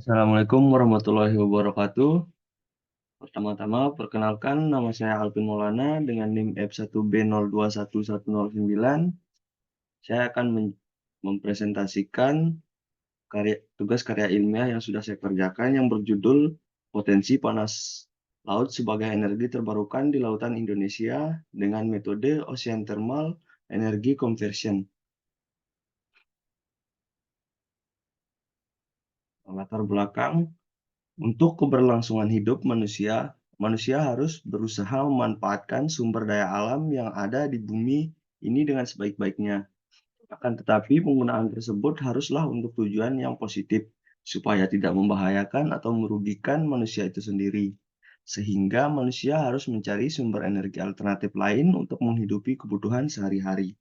Assalamualaikum warahmatullahi wabarakatuh. Pertama-tama, perkenalkan nama saya Alvin Maulana dengan NIM F1B021109. Saya akan mempresentasikan tugas karya ilmiah yang sudah saya kerjakan yang berjudul Potensi Panas Laut sebagai Energi Terbarukan di Lautan Indonesia dengan metode Ocean Thermal Energy Conversion. Latar belakang. Untuk keberlangsungan hidup manusia, manusia harus berusaha memanfaatkan sumber daya alam yang ada di bumi ini dengan sebaik-baiknya. Akan tetapi, penggunaan tersebut haruslah untuk tujuan yang positif, supaya tidak membahayakan atau merugikan manusia itu sendiri. Sehingga manusia harus mencari sumber energi alternatif lain untuk menghidupi kebutuhan sehari-hari.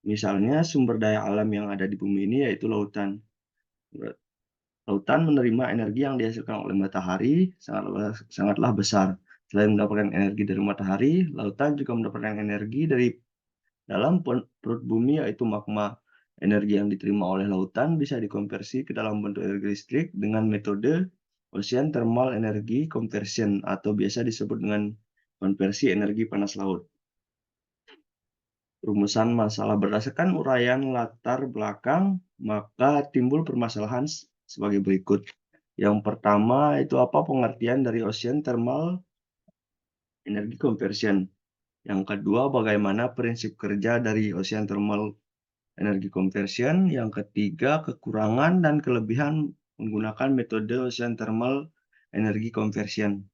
Misalnya, sumber daya alam yang ada di bumi ini yaitu lautan. Lautan menerima energi yang dihasilkan oleh matahari sangatlah besar. Selain mendapatkan energi dari matahari, lautan juga mendapatkan energi dari dalam perut bumi yaitu magma. Energi yang diterima oleh lautan bisa dikonversi ke dalam bentuk energi listrik dengan metode Ocean Thermal Energy Conversion atau biasa disebut dengan konversi energi panas laut. Rumusan masalah berdasarkan uraian latar belakang, maka timbul permasalahan sebagai berikut. Yang pertama itu apa pengertian dari Ocean Thermal Energy Conversion. Yang kedua, bagaimana prinsip kerja dari Ocean Thermal Energy Conversion. Yang ketiga, kekurangan dan kelebihan menggunakan metode Ocean Thermal Energy Conversion.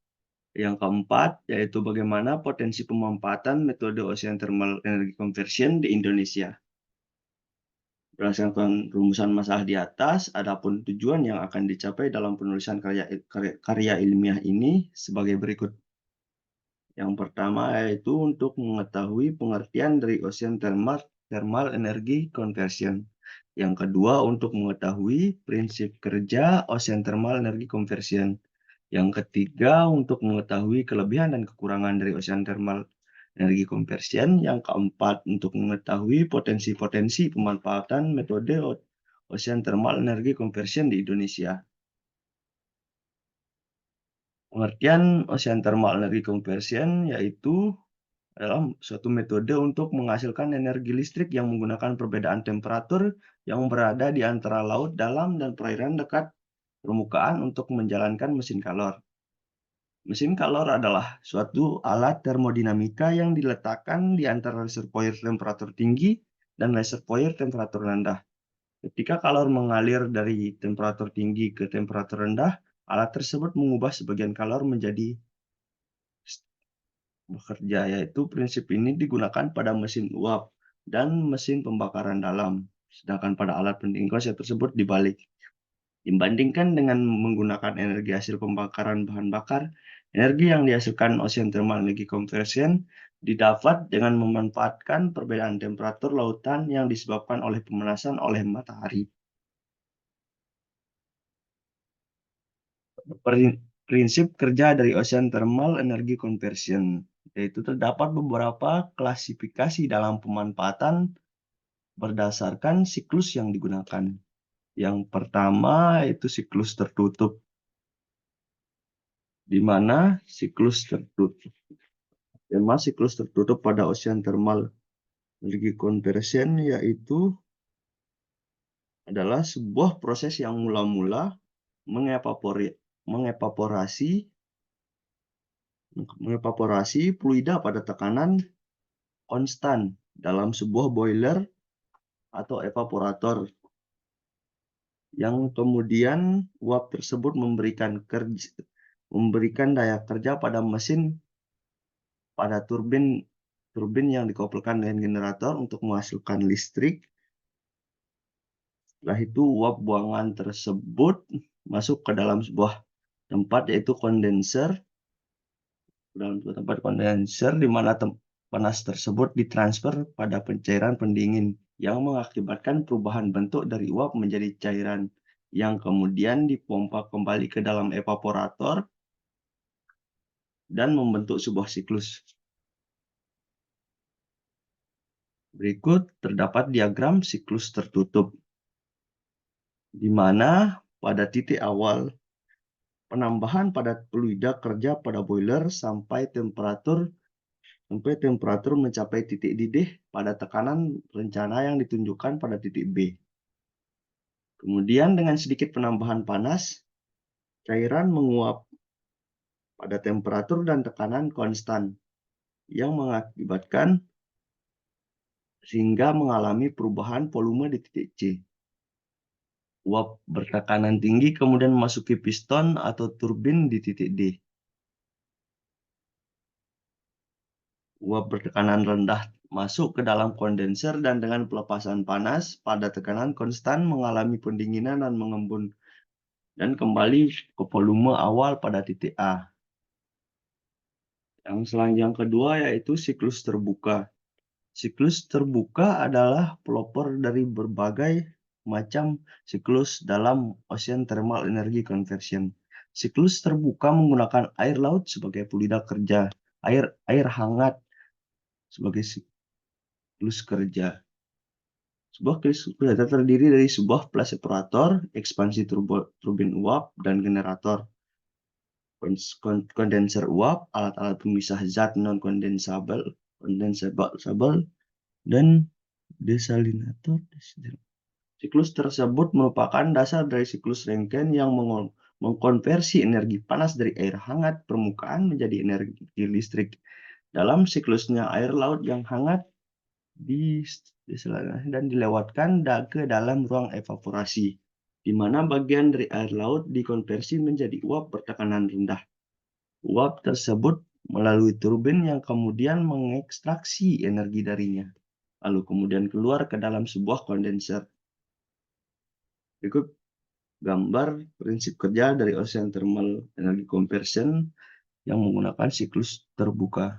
Yang keempat, yaitu bagaimana potensi pemanfaatan metode Ocean Thermal Energy Conversion di Indonesia. Berdasarkan rumusan masalah di atas, adapun tujuan yang akan dicapai dalam penulisan karya ilmiah ini sebagai berikut. Yang pertama yaitu untuk mengetahui pengertian dari Ocean Thermal Energy Conversion. Yang kedua untuk mengetahui prinsip kerja Ocean Thermal Energy Conversion. Yang ketiga untuk mengetahui kelebihan dan kekurangan dari Ocean Thermal Energy Conversion. Yang keempat untuk mengetahui potensi-potensi pemanfaatan metode Ocean Thermal Energy Conversion di Indonesia. Pengertian Ocean Thermal Energy Conversion yaitu adalah suatu metode untuk menghasilkan energi listrik yang menggunakan perbedaan temperatur yang berada di antara laut dalam dan perairan dekat permukaan untuk menjalankan mesin kalor. Mesin kalor adalah suatu alat termodinamika yang diletakkan di antara reservoir temperatur tinggi dan reservoir temperatur rendah. Ketika kalor mengalir dari temperatur tinggi ke temperatur rendah, alat tersebut mengubah sebagian kalor menjadi bekerja, yaitu prinsip ini digunakan pada mesin uap dan mesin pembakaran dalam, sedangkan pada alat pendingin konsep tersebut dibalik. Dibandingkan dengan menggunakan energi hasil pembakaran bahan bakar, energi yang dihasilkan Ocean Thermal Energy Conversion didapat dengan memanfaatkan perbedaan temperatur lautan yang disebabkan oleh pemanasan oleh matahari. Prinsip kerja dari Ocean Thermal Energy Conversion, yaitu terdapat beberapa klasifikasi dalam pemanfaatan berdasarkan siklus yang digunakan. Yang pertama itu siklus tertutup, di mana siklus tertutup pada Ocean Thermal Energy Conversion yaitu adalah sebuah proses yang mula-mula mengevaporasi fluida pada tekanan konstan dalam sebuah boiler atau evaporator, yang kemudian uap tersebut memberikan daya kerja pada mesin pada turbin yang dikoppelkan dengan generator untuk menghasilkan listrik. Setelah itu uap buangan tersebut masuk ke dalam sebuah tempat yaitu kondenser. Dalam tempat kondenser di mana panas tersebut ditransfer pada pencairan pendingin yang mengakibatkan perubahan bentuk dari uap menjadi cairan yang kemudian dipompa kembali ke dalam evaporator dan membentuk sebuah siklus. Berikut terdapat diagram siklus tertutup, di mana pada titik awal, penambahan pada fluida kerja pada boiler sampai temperatur mencapai titik didih pada tekanan rencana yang ditunjukkan pada titik B. Kemudian dengan sedikit penambahan panas, cairan menguap pada temperatur dan tekanan konstan yang mengakibatkan sehingga mengalami perubahan volume di titik C. Uap bertekanan tinggi kemudian memasuki piston atau turbin di titik D. Uap bertekanan rendah masuk ke dalam kondenser dan dengan pelepasan panas pada tekanan konstan mengalami pendinginan dan mengembun dan kembali ke volume awal pada titik A. Yang kedua yaitu siklus terbuka. Siklus terbuka adalah pelopor dari berbagai macam siklus dalam Ocean Thermal Energy Conversion. Siklus terbuka menggunakan air laut sebagai fluida kerja, air hangat sebagai siklus kerja. Sebuah siklus kerja terdiri dari sebuah flash separator, ekspansi turbin uap, dan generator. Kondenser uap, alat-alat pemisah zat non-kondensabel, dan desalinator. Siklus tersebut merupakan dasar dari siklus Rankine yang mengkonversi energi panas dari air hangat permukaan menjadi energi listrik. Dalam siklusnya, air laut yang hangat dan dilewatkan ke dalam ruang evaporasi, di mana bagian dari air laut dikonversi menjadi uap bertekanan rendah. Uap tersebut melalui turbin yang kemudian mengekstraksi energi darinya, lalu kemudian keluar ke dalam sebuah kondenser. Berikut gambar prinsip kerja dari Ocean Thermal Energy Conversion yang menggunakan siklus terbuka.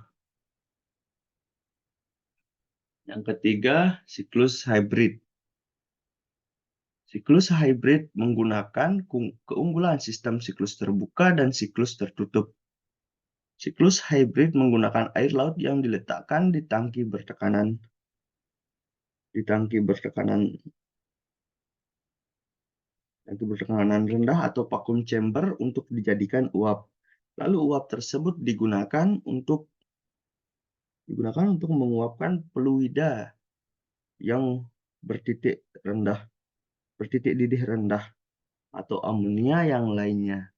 Yang ketiga, siklus hybrid. Siklus hybrid menggunakan keunggulan sistem siklus terbuka dan siklus tertutup. Siklus hybrid menggunakan air laut yang diletakkan di tangki bertekanan rendah atau vacuum chamber untuk dijadikan uap. Lalu uap tersebut digunakan untuk menguapkan fluida yang bertitik didih rendah atau amonia yang lainnya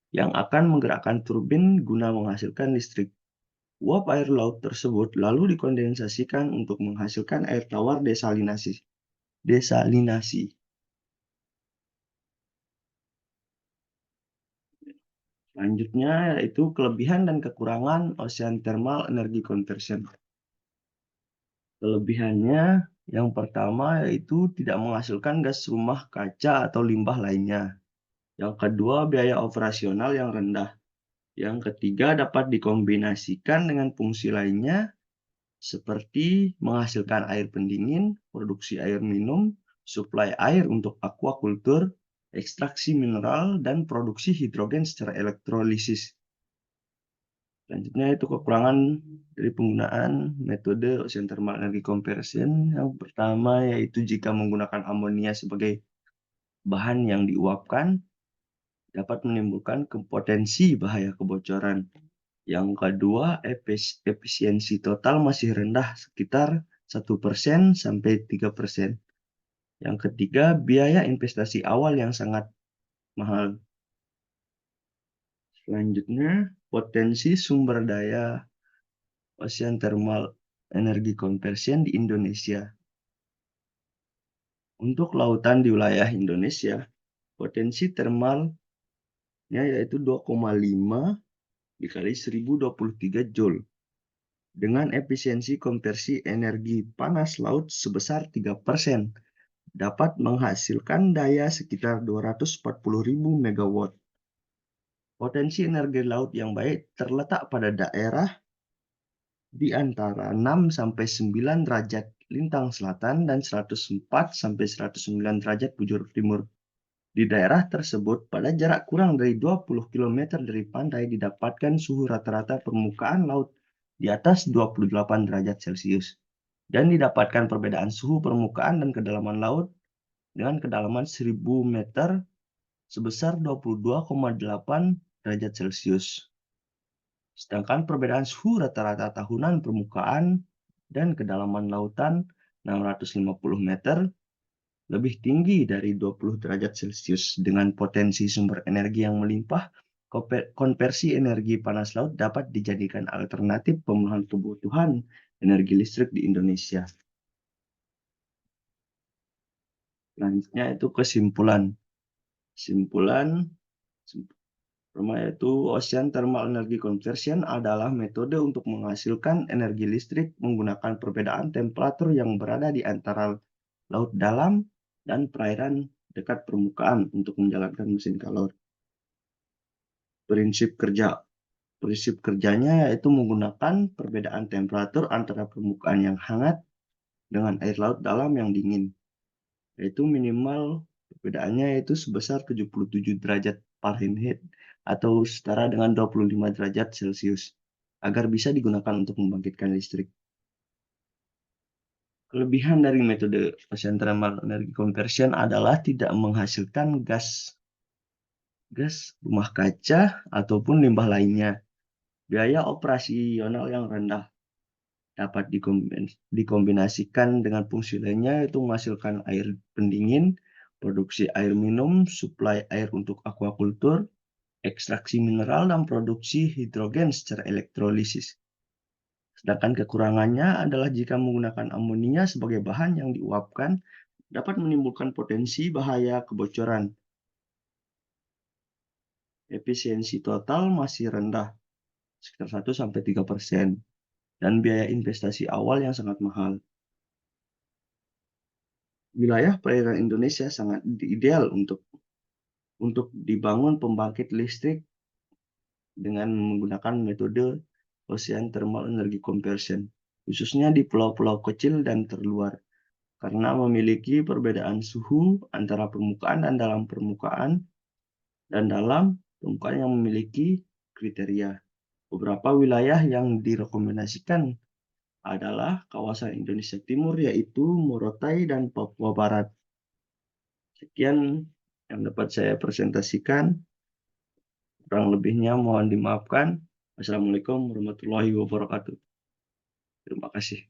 yang akan menggerakkan turbin guna menghasilkan listrik. Uap air laut tersebut lalu dikondensasikan untuk menghasilkan air tawar desalinasi. Selanjutnya yaitu kelebihan dan kekurangan Ocean Thermal Energy Conversion. Kelebihannya yang pertama yaitu tidak menghasilkan gas rumah kaca atau limbah lainnya. Yang kedua, biaya operasional yang rendah. Yang ketiga, dapat dikombinasikan dengan fungsi lainnya seperti menghasilkan air pendingin, produksi air minum, suplai air untuk aquaculture, ekstraksi mineral, dan produksi hidrogen secara elektrolisis. Selanjutnya itu kekurangan dari penggunaan metode Ocean Thermal Energy Conversion. Yang pertama yaitu jika menggunakan amonia sebagai bahan yang diuapkan, dapat menimbulkan potensi bahaya kebocoran. Yang kedua, efisiensi total masih rendah, sekitar 1% sampai 3%. Yang ketiga, biaya investasi awal yang sangat mahal. Selanjutnya, potensi sumber daya Ocean Thermal Energy Conversion di Indonesia. Untuk lautan di wilayah Indonesia, potensi termalnya yaitu 2,5 dikali 1023 Joule. Dengan efisiensi konversi energi panas laut sebesar 3%, dapat menghasilkan daya sekitar 240.000 MW. Potensi energi laut yang baik terletak pada daerah di antara 6-9 derajat lintang selatan dan 104-109 derajat bujur timur. Di daerah tersebut, pada jarak kurang dari 20 km dari pantai didapatkan suhu rata-rata permukaan laut di atas 28 derajat Celcius. Dan didapatkan perbedaan suhu permukaan dan kedalaman laut dengan kedalaman 1000 meter sebesar 22,8 derajat Celcius. Sedangkan perbedaan suhu rata-rata tahunan permukaan dan kedalaman lautan 650 meter lebih tinggi dari 20 derajat Celcius dengan potensi sumber energi yang melimpah. Konversi energi panas laut dapat dijadikan alternatif pemenuhan kebutuhan energi listrik di Indonesia. Selanjutnya itu kesimpulan. Kesimpulan pertama yaitu Ocean Thermal Energy Conversion adalah metode untuk menghasilkan energi listrik menggunakan perbedaan temperatur yang berada di antara laut dalam dan perairan dekat permukaan untuk menjalankan mesin kalor. Prinsip kerja. Prinsip kerjanya yaitu menggunakan perbedaan temperatur antara permukaan yang hangat dengan air laut dalam yang dingin, yaitu minimal perbedaannya yaitu sebesar 77 derajat Fahrenheit atau setara dengan 25 derajat Celcius agar bisa digunakan untuk membangkitkan listrik. Kelebihan dari metode Ocean Thermal Energy Conversion adalah tidak menghasilkan gas rumah kaca ataupun limbah lainnya. Biaya operasional yang rendah dapat dikombinasikan dengan fungsi lainnya yaitu menghasilkan air pendingin, produksi air minum, suplai air untuk aquacultur, ekstraksi mineral, dan produksi hidrogen secara elektrolisis. Sedangkan kekurangannya adalah jika menggunakan amonia sebagai bahan yang diuapkan dapat menimbulkan potensi bahaya kebocoran. Efisiensi total masih rendah, sekitar 1-3%, dan biaya investasi awal yang sangat mahal. Wilayah perairan Indonesia sangat ideal untuk dibangun pembangkit listrik dengan menggunakan metode Ocean Thermal Energy Conversion, khususnya di pulau-pulau kecil dan terluar, karena memiliki perbedaan suhu antara permukaan dan dalam permukaan yang memiliki kriteria. Beberapa wilayah yang direkomendasikan adalah kawasan Indonesia Timur, yaitu Morotai dan Papua Barat. Sekian yang dapat saya presentasikan. Kurang lebihnya mohon dimaafkan. Assalamualaikum warahmatullahi wabarakatuh. Terima kasih.